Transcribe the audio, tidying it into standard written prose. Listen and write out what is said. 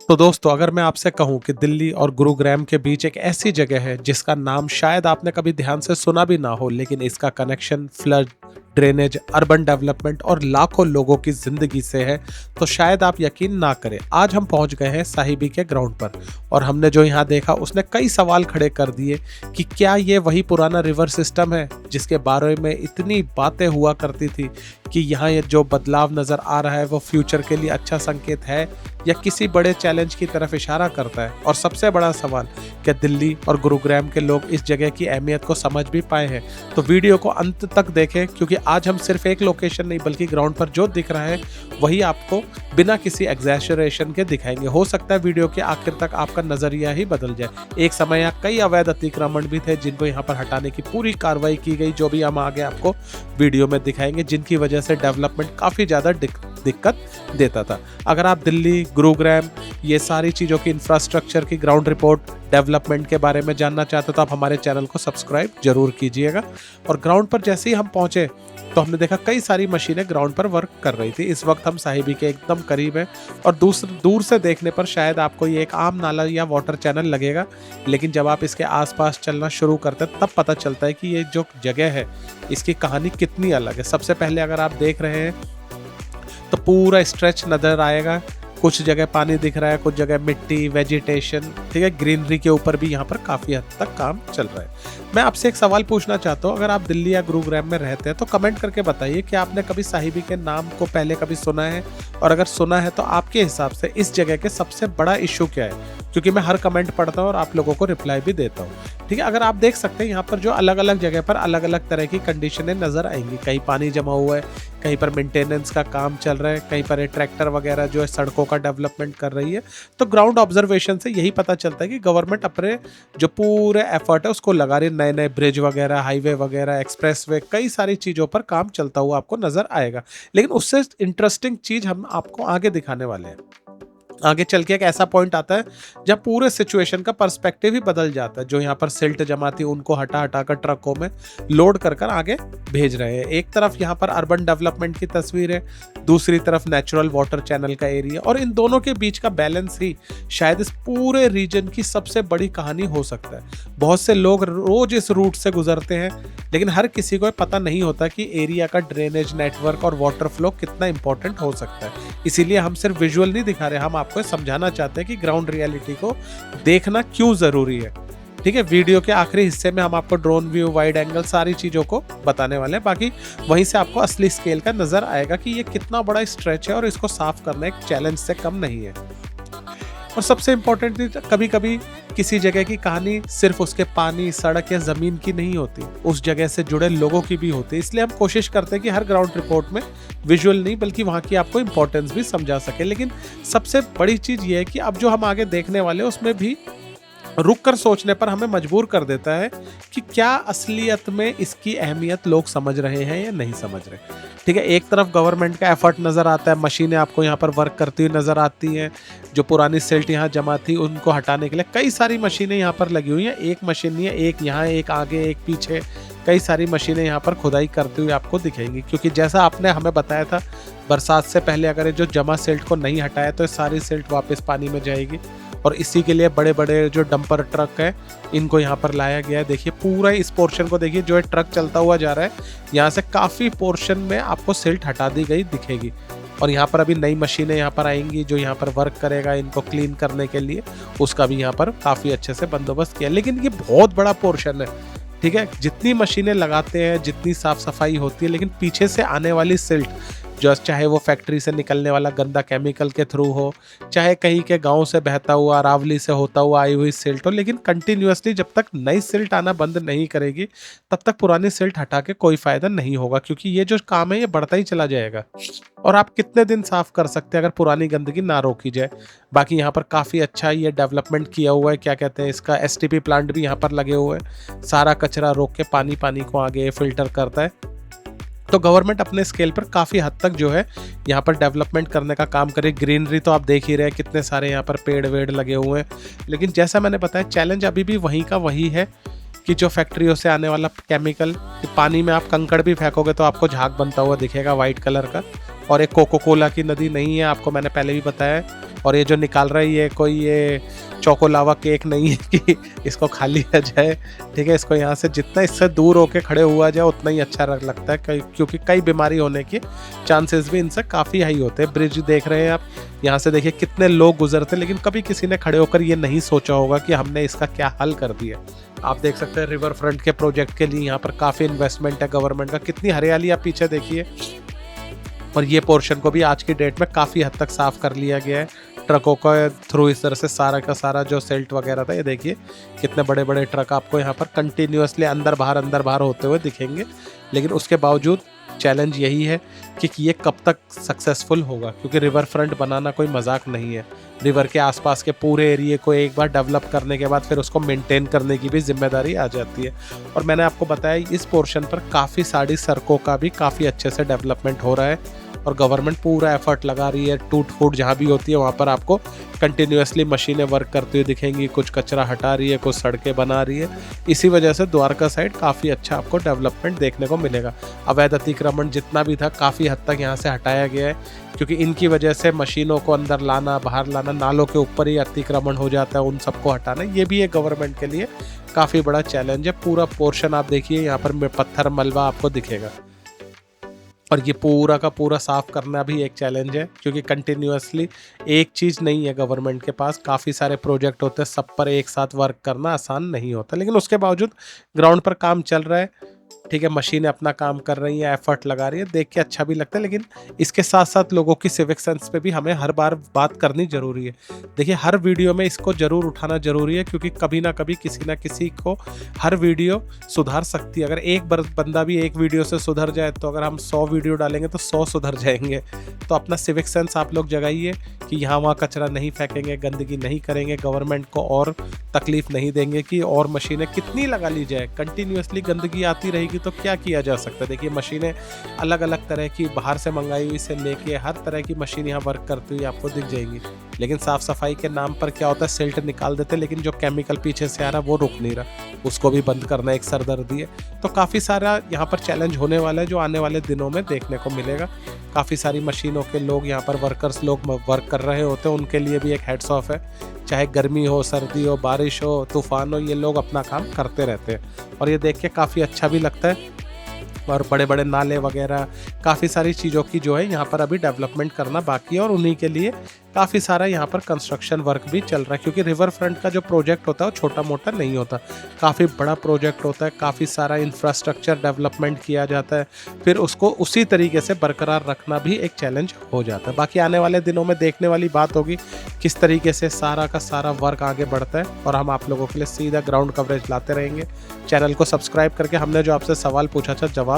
तो दोस्तों, अगर मैं आपसे कहूं कि दिल्ली और गुरुग्राम के बीच एक ऐसी जगह है जिसका नाम शायद आपने कभी ध्यान से सुना भी ना हो, लेकिन इसका connection flood, drainage, urban development और लाखों लोगों की जिंदगी से है, तो शायद आप यकीन ना करें। आज हम पहुंच गए हैं साहिबी के ग्राउंड पर और हमने जो यहाँ देखा उसने कई सवाल खड़े कर दिए कि क्या ये वही पुराना रिवर सिस्टम है जिसके बारे में इतनी बातें हुआ करती थी, कि यहाँ ये जो बदलाव नज़र आ रहा है वो फ्यूचर के लिए अच्छा संकेत है या किसी बड़े चैलेंज की तरफ इशारा करता है। और सबसे बड़ा सवाल, क्या दिल्ली और गुरुग्राम के लोग इस जगह की अहमियत को समझ भी पाए हैं? तो वीडियो को अंत तक देखें, क्योंकि आज हम सिर्फ एक लोकेशन नहीं बल्कि ग्राउंड पर जो दिख रहा है वही आपको बिना किसी एग्जैजरेशन के दिखाएंगे। हो सकता है वीडियो के आखिर तक आपका नजरिया ही बदल जाए। एक समय यहाँ कई अवैध अतिक्रमण भी थे जिनको यहाँ पर हटाने की पूरी कार्रवाई की गई, जो भी हम आगे आपको वीडियो में दिखाएंगे, जिनकी वजह से डेवलपमेंट काफ़ी ज़्यादा दिक्कत देता था। अगर आप दिल्ली, गुरुग्राम, ये सारी चीज़ों की इंफ्रास्ट्रक्चर की ग्राउंड रिपोर्ट, डेवलपमेंट के बारे में जानना चाहते हो तो आप हमारे चैनल को सब्सक्राइब जरूर कीजिएगा। और ग्राउंड पर जैसे ही हम पहुंचे तो हमने देखा कई सारी मशीनें ग्राउंड पर वर्क कर रही थी। इस वक्त हम साहिबी के एकदम करीब हैं और दूर से देखने पर शायद आपको ये एक आम नाला या वाटर चैनल लगेगा, लेकिन जब आप इसके आसपास चलना शुरू करते हैं तब पता चलता है कि ये जो जगह है इसकी कहानी कितनी अलग है। सबसे पहले अगर आप देख रहे हैं तो पूरा स्ट्रेच नजर आएगा। कुछ जगह पानी दिख रहा है, कुछ जगह मिट्टी, वेजिटेशन, ठीक है, ग्रीनरी के ऊपर भी यहाँ पर काफ़ी हद तक काम चल रहा है। मैं आपसे एक सवाल पूछना चाहता हूँ, अगर आप दिल्ली या गुरुग्राम में रहते हैं तो कमेंट करके बताइए कि आपने कभी साहिबी के नाम को पहले कभी सुना है, और अगर सुना है तो आपके हिसाब से इस जगह के सबसे बड़ा इशू क्या है, क्योंकि मैं हर कमेंट पढ़ता हूँ और आप लोगों को रिप्लाई भी देता हूँ। ठीक है, अगर आप देख सकते हैं यहाँ पर जो अलग अलग जगह पर अलग अलग तरह की कंडीशनें नजर आएंगी। कहीं पानी जमा हुआ है, कहीं पर मेंटेनेंस का काम चल रहा है, कहीं पर ट्रैक्टर वगैरह जो है सड़कों का डेवलपमेंट कर रही है। तो ग्राउंड ऑब्जर्वेशन से यही पता चलता है कि गवर्नमेंट अपने जो पूरे एफर्ट है उसको लगा रही है। नए नए ब्रिज वगैरह, हाईवे वगैरह, एक्सप्रेसवे, कई सारी चीज़ों पर काम चलता हुआ आपको नजर आएगा। लेकिन उससे इंटरेस्टिंग चीज़ हम आपको आगे दिखाने वाले हैं। आगे चल के एक ऐसा पॉइंट आता है जब पूरे सिचुएशन का पर्सपेक्टिव ही बदल जाता है। जो यहाँ पर सिल्ट जमा थी उनको हटा हटा कर ट्रकों में लोड कर कर आगे भेज रहे हैं। एक तरफ यहाँ पर अर्बन डेवलपमेंट की तस्वीर है, दूसरी तरफ नेचुरल वाटर चैनल का एरिया, और इन दोनों के बीच का बैलेंस ही शायद इस पूरे रीजन की सबसे बड़ी कहानी हो सकता है। बहुत से लोग रोज इस रूट से गुजरते हैं, लेकिन हर किसी को पता नहीं होता कि एरिया का ड्रेनेज नेटवर्क और वाटर फ्लो कितना इंपॉर्टेंट हो सकता है। इसीलिए हम सिर्फ विजुअल नहीं दिखा रहे, हम आपको समझाना चाहते हैं कि ग्राउंड रियलिटी को देखना क्यों जरूरी है। ठीक है, वीडियो के आखिरी हिस्से में हम आपको ड्रोन व्यू, वाइड एंगल, सारी चीजों को बताने वाले हैं। बाकी वहीं से आपको असली स्केल का नजर आएगा कि ये कितना बड़ा स्ट्रेच है और इसको साफ करना एक चैलेंज से कम नहीं है। और सबसे इंपॉर्टेंट, कभी कभी किसी जगह की कहानी सिर्फ उसके पानी, सड़क या जमीन की नहीं होती, उस जगह से जुड़े लोगों की भी होती है। इसलिए हम कोशिश करते हैं कि हर ग्राउंड रिपोर्ट में विजुअल नहीं बल्कि वहाँ की आपको इंपॉर्टेंस भी समझा सके। लेकिन सबसे बड़ी चीज़ ये है कि अब जो हम आगे देखने वाले हैं उसमें भी रुक कर सोचने पर हमें मजबूर कर देता है कि क्या असलियत में इसकी अहमियत लोग समझ रहे हैं या नहीं समझ रहे। ठीक है, एक तरफ गवर्नमेंट का एफर्ट नज़र आता है, मशीनें आपको यहाँ पर वर्क करती हुई नज़र आती हैं। जो पुरानी सिल्ट यहाँ जमा थी उनको हटाने के लिए कई सारी मशीनें यहाँ पर लगी हुई हैं। एक मशीन नहीं है, एक यहाँ, एक आगे, एक पीछे, कई सारी मशीनें यहाँ पर खुदाई करती हुई आपको दिखेंगी। क्योंकि जैसा आपने हमें बताया था, बरसात से पहले अगर जो जमा सिल्ट को नहीं हटाया तो सारी सिल्ट वापस पानी में जाएगी, और इसी के लिए बड़े बड़े जो डंपर ट्रक है इनको यहाँ पर लाया गया है। देखिए पूरा इस पोर्शन को देखिए, जो है ट्रक चलता हुआ जा रहा है, यहाँ से काफ़ी पोर्शन में आपको सिल्ट हटा दी गई दिखेगी। और यहाँ पर अभी नई मशीनें यहाँ पर आएंगी जो यहाँ पर वर्क करेगा इनको क्लीन करने के लिए, उसका भी यहाँ पर काफ़ी अच्छे से बंदोबस्त किया। लेकिन ये बहुत बड़ा पोर्शन है, ठीक है, जितनी मशीनें लगाते हैं, जितनी साफ सफाई होती है, लेकिन पीछे से आने वाली सिल्ट, जो चाहे वो फैक्ट्री से निकलने वाला गंदा केमिकल के थ्रू हो, चाहे कहीं के गांव से बहता हुआ, अरावली से होता हुआ आई हुई सिल्ट हो, लेकिन कंटिन्यूअसली जब तक नई सिल्ट आना बंद नहीं करेगी तब तक पुरानी सिल्ट हटा के कोई फायदा नहीं होगा। क्योंकि ये जो काम है ये बढ़ता ही चला जाएगा, और आप कितने दिन साफ कर सकते हैं अगर पुरानी गंदगी ना रोकी जाए। बाकी यहाँ पर काफ़ी अच्छा ये डेवलपमेंट किया हुआ है, क्या कहते हैं इसका, STP प्लांट भी यहाँ पर लगे हुए हैं, सारा कचरा रोक के पानी को आगे फिल्टर करता है। तो गवर्नमेंट अपने स्केल पर काफ़ी हद तक जो है यहाँ पर डेवलपमेंट करने का काम करे। ग्रीनरी तो आप देख ही रहे हैं, कितने सारे यहाँ पर पेड़ वेड़ लगे हुए हैं। लेकिन जैसा मैंने बताया, चैलेंज अभी भी वहीं का वही है कि जो फैक्ट्रियों से आने वाला केमिकल, कि पानी में आप कंकड़ भी फेंकोगे तो आपको झाग बनता हुआ दिखेगा वाइट कलर का। और एक कोको कोला की नदी नहीं है, आपको मैंने पहले भी बताया और ये जो निकाल रहा है ये कोई ये चोको लावा केक नहीं है कि इसको खा लिया जाए, ठीक है। इसको यहाँ से जितना इससे दूर होके खड़े हुआ जाए उतना ही अच्छा लगता है, क्योंकि कई बीमारी होने के चांसेस भी इनसे काफ़ी हाई होते हैं। ब्रिज देख रहे हैं आप, यहाँ से देखिए कितने लोग गुजरते, लेकिन कभी किसी ने खड़े होकर ये नहीं सोचा होगा कि हमने इसका क्या हल कर दिया। आप देख सकते हैं रिवर फ्रंट के प्रोजेक्ट के लिए यहाँ पर काफ़ी इन्वेस्टमेंट है गवर्नमेंट का। कितनी हरियाली आप पीछे देखिए। और ये पोर्शन को भी आज की डेट में काफ़ी हद तक साफ़ कर लिया गया है ट्रकों का थ्रू। इस तरह से सारा का सारा जो सेल्ट वगैरह था, ये देखिए कितने बड़े बड़े ट्रक आपको यहाँ पर कंटिन्यूसली अंदर बाहर होते हुए दिखेंगे। लेकिन उसके बावजूद चैलेंज यही है कि ये कब तक सक्सेसफुल होगा, क्योंकि रिवर फ्रंट बनाना कोई मजाक नहीं है। रिवर के आसपास के पूरे एरिए को एक बार डेवलप करने के बाद फिर उसको मेंटेन करने की भी जिम्मेदारी आ जाती है। और मैंने आपको बताया इस पोर्शन पर काफ़ी सारी सड़कों का भी काफ़ी अच्छे से डेवलपमेंट हो रहा है और गवर्नमेंट पूरा एफर्ट लगा रही है। टूट फूट जहाँ भी होती है वहाँ पर आपको कंटिन्यूसली मशीनें वर्क करती हुई दिखेंगी, कुछ कचरा हटा रही है, कुछ सड़कें बना रही है। इसी वजह से द्वारका साइड काफ़ी अच्छा आपको डेवलपमेंट देखने को मिलेगा। अवैध अतिक्रमण जितना भी था काफ़ी हद तक यहाँ से हटाया गया है, क्योंकि इनकी वजह से मशीनों को अंदर लाना बाहर लाना, नालों के ऊपर ही अतिक्रमण हो जाता है, उन सबको हटाना ये भी एक गवर्नमेंट के लिए काफ़ी बड़ा चैलेंज है। पूरा पोर्शन आप देखिए, यहाँ पर पत्थर मलबा आपको दिखेगा और ये पूरा का पूरा साफ़ करना भी एक चैलेंज है, क्योंकि कंटिन्यूसली एक चीज़ नहीं है गवर्नमेंट के पास, काफ़ी सारे प्रोजेक्ट होते हैं, सब पर एक साथ वर्क करना आसान नहीं होता। लेकिन उसके बावजूद ग्राउंड पर काम चल रहा है, ठीक है। मशीनें अपना काम कर रही हैं, एफर्ट लगा रही है, देख के अच्छा भी लगता है। लेकिन इसके साथ साथ लोगों की सिविक सेंस पे भी हमें हर बार बात करनी ज़रूरी है। देखिए हर वीडियो में इसको ज़रूर उठाना ज़रूरी है, क्योंकि कभी ना कभी किसी ना किसी को हर वीडियो सुधार सकती है। अगर एक बंदा भी एक वीडियो से सुधर जाए, तो अगर हम 100 वीडियो डालेंगे तो 100 सुधर जाएंगे। तो अपना सिविक सेंस आप लोग जगाइए कि यहाँ वहाँ कचरा नहीं फेंकेंगे, गंदगी नहीं करेंगे, गवर्नमेंट को और तकलीफ नहीं देंगे कि और मशीनें कितनी लगा ली जाए। कंटिन्यूसली गंदगी आती रहेगी तो क्या किया जा सकता है। देखिए मशीनें अलग अलग तरह की बाहर से मंगाई हुई से लेके हर तरह की मशीन यहाँ वर्क करती हुई आपको दिख जाएंगी। लेकिन साफ सफाई के नाम पर क्या होता है, सिल्ट निकाल देते, लेकिन जो केमिकल पीछे से आ रहा है वो रुक नहीं रहा, उसको भी बंद करना एक सरदर्दी है। तो काफ़ी सारा यहाँ पर चैलेंज होने वाला है, जो आने वाले दिनों में देखने को मिलेगा। काफ़ी सारी मशीनों के लोग यहाँ पर वर्कर्स लोग वर्क कर रहे होते हैं, उनके लिए भी एक हेड्स ऑफ है। चाहे गर्मी हो, सर्दी हो, बारिश हो, तूफान हो, ये लोग अपना काम करते रहते हैं और ये देख के काफ़ी अच्छा भी लगता है। और बड़े बड़े नाले वगैरह काफ़ी सारी चीज़ों की जो है यहाँ पर अभी डेवलपमेंट करना बाकी है, और उन्हीं के लिए काफ़ी सारा यहाँ पर कंस्ट्रक्शन वर्क भी चल रहा है। क्योंकि रिवर फ्रंट का जो प्रोजेक्ट होता है वो छोटा मोटा नहीं होता, काफ़ी बड़ा प्रोजेक्ट होता है, काफ़ी सारा इंफ्रास्ट्रक्चर डेवलपमेंट किया जाता है, फिर उसको उसी तरीके से बरकरार रखना भी एक चैलेंज हो जाता है। बाकी आने वाले दिनों में देखने वाली बात होगी किस तरीके से सारा का सारा वर्क आगे बढ़ता है, और हम आप लोगों के लिए सीधा ग्राउंड कवरेज लाते रहेंगे। चैनल को सब्सक्राइब करके हमने जो आपसे सवाल पूछा था जवाब